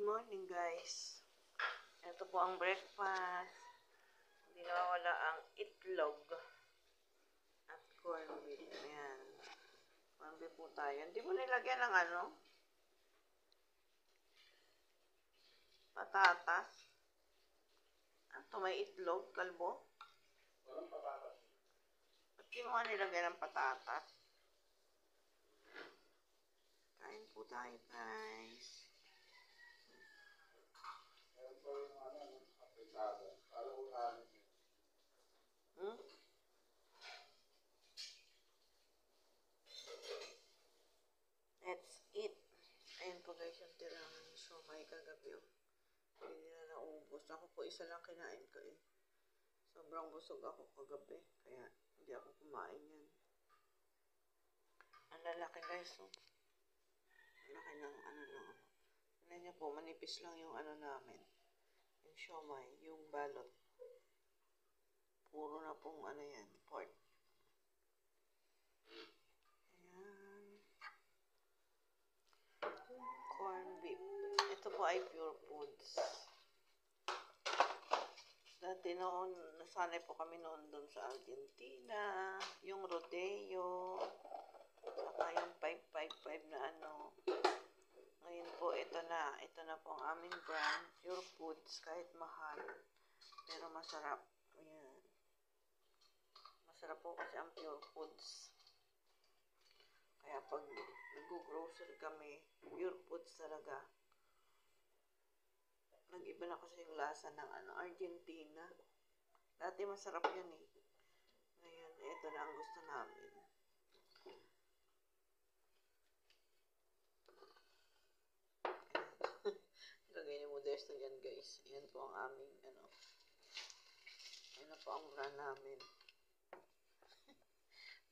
morning guys. Ito po ang breakfast. Hindi nawawala ang itlog at corned beef. Ayan. Corned beef po tayo. Hindi mo nilagyan ng patatas. Ito may itlog, kalbo. Walang patatas. Ba't di mo nga nilagyan ng patatas? Kain po tayo guys. Meron pa yung apretado. Alam ko namin yun. Let's eat. Ayan po guys yung tirang siomai kagabi. Hindi na naubos. Ako po isa lang kinain ko eh. Sobrang busog ako kagabi. Kaya hindi ako kumain yan. Ang lalaki guys. Oh. Ang laki ng lang. Tignan niyo po, manipis lang yung namin. Yung siomai, yung balot. Puro na pong yan, pork. Ayan. Corned beef. Ito po ay Pure Foods. Dati noon, nasanay po kami noon doon sa Argentina. Yung Rodeo. Saka yung 555 na Ngayon po, ito na. Ito na po ang aming brand. Pure Foods. Kahit mahal. Pero masarap. Ayan. Masarap po kasi ang Pure Foods. Kaya pag nag-grocery kami, Pure Foods talaga. Nag-iba na kasi yung lasa ng Argentina. Dati masarap yan eh. Ngayon, ito na ang gusto namin. Lagay ni Modesto yan guys. Yan po ang aming Ano po ang brand namin.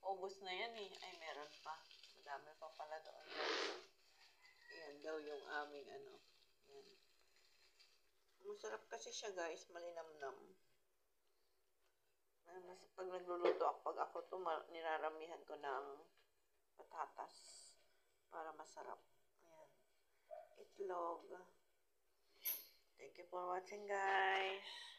Ubus na yan eh. Ay, meron pa. Madami pa pala doon. Ayan daw yung aming Yan. Masarap kasi siya guys. Malinamnam. Pag nagluluto ako, pag ako niraramihan ko ng patatas para masarap. Ayan. Itlog. Thank you for watching guys.